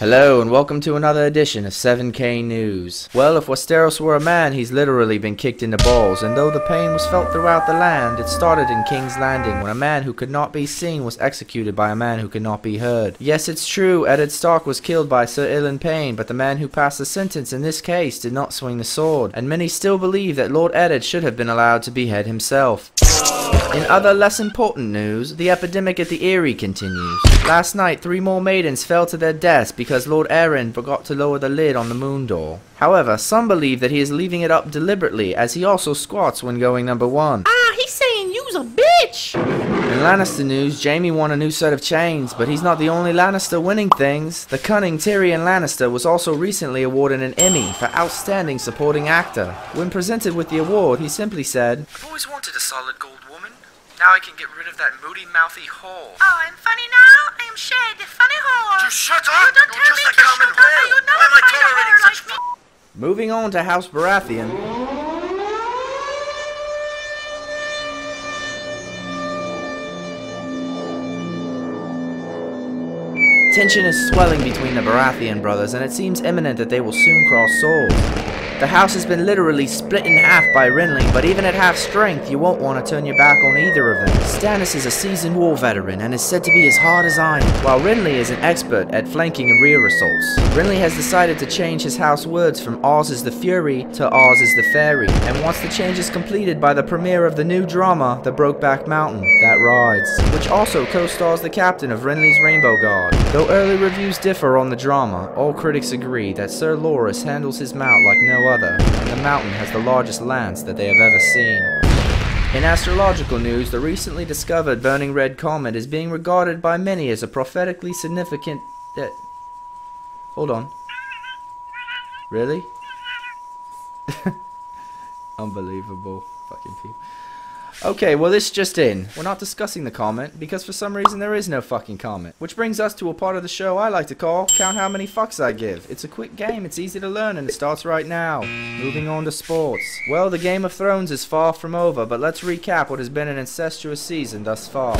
Hello and welcome to another edition of 7K News. Well, if Westeros were a man, he's literally been kicked in the balls, and though the pain was felt throughout the land, it started in King's Landing when a man who could not be seen was executed by a man who could not be heard. Yes, it's true, Eddard Stark was killed by Sir Ilyn Payne, but the man who passed the sentence in this case did not swing the sword, and many still believe that Lord Eddard should have been allowed to behead himself. In other less important news, the epidemic at the Eyrie continues. Last night, 3 more maidens fell to their deaths because Lord Arryn forgot to lower the lid on the moon door. However, some believe that he is leaving it up deliberately, as he also squats when going number 1. He's saying you's a bitch! In Lannister news, Jaime won a new set of chains, but he's not the only Lannister winning things. The cunning Tyrion Lannister was also recently awarded an Emmy for Outstanding Supporting Actor. When presented with the award, he simply said, "I've always wanted a solid gold woman. Now I can get rid of that moody, mouthy whore." Oh, I'm funny now? I am Shed, the funny whore. You shut up! You don't tell me to shut up. You never Why am I find a tolerating whore such like me. Moving on to House Baratheon. Tension is swelling between the Baratheon brothers, and it seems imminent that they will soon cross swords. The house has been literally split in half by Renly, but even at half strength, you won't want to turn your back on either of them. Stannis is a seasoned war veteran and is said to be as hard as iron, while Renly is an expert at flanking and rear assaults. Renly has decided to change his house words from Ours is the Fury to Ours is the Fairy, and once the change is completed by the premiere of the new drama, The Brokeback Mountain, That Rides, which also co-stars the captain of Renly's Rainbow Guard. Though early reviews differ on the drama, all critics agree that Sir Loras handles his mount like no other, and the mountain has the largest lance that they have ever seen. In astrological news, the recently discovered burning red comet is being regarded by many as a prophetically significant... Hold on. Really? Unbelievable. Fucking people. Okay, well this just in. We're not discussing the comment, because for some reason there is no fucking comment. Which brings us to a part of the show I like to call Count How Many Fucks I Give. It's a quick game, it's easy to learn, and it starts right now. Moving on to sports. Well, the Game of Thrones is far from over, but let's recap what has been an incestuous season thus far.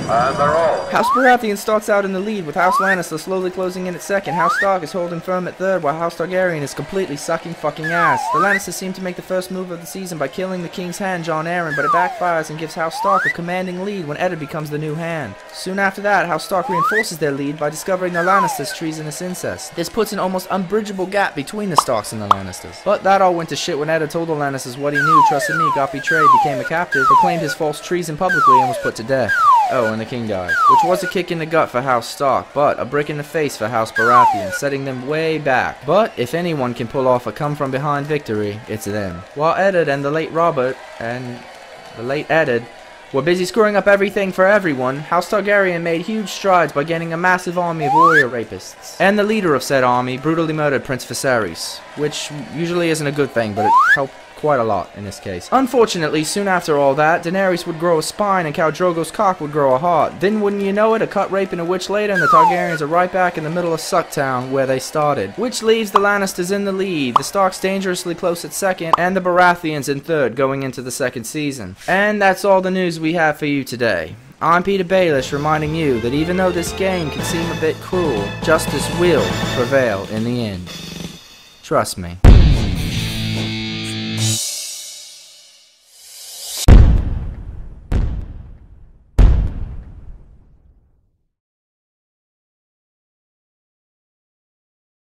House Baratheon starts out in the lead, with House Lannister slowly closing in at second. House Stark is holding firm at third, while House Targaryen is completely sucking fucking ass. The Lannisters seem to make the first move of the season by killing the King's Hand, Jon Arryn, but it backfires and gives House Stark a commanding lead when Eddard becomes the new hand. Soon after that, House Stark reinforces their lead by discovering the Lannisters' treasonous incest. This puts an almost unbridgeable gap between the Starks and the Lannisters. But that all went to shit when Eddard told the Lannisters what he knew, trusted me, got betrayed, became a captive, proclaimed his false treason publicly, and was put to death. Oh, and the king died. Which was a kick in the gut for House Stark, but a brick in the face for House Baratheon, setting them way back. But if anyone can pull off a come-from-behind victory, it's them. While Eddard and the late Robert, and the late Eddard, were busy screwing up everything for everyone, House Targaryen made huge strides by gaining a massive army of warrior rapists. And the leader of said army brutally murdered Prince Viserys, which usually isn't a good thing, but it helped quite a lot in this case. Unfortunately, soon after all that, Daenerys would grow a spine and Khal Drogo's cock would grow a heart. Then wouldn't you know it, a cut, rape, and a witch later, and the Targaryens are right back in the middle of Sucktown where they started. Which leaves the Lannisters in the lead, the Starks dangerously close at second, and the Baratheons in third going into the second season. And that's all the news we have for you today. I'm Peter Baelish, reminding you that even though this game can seem a bit cruel, justice will prevail in the end. Trust me.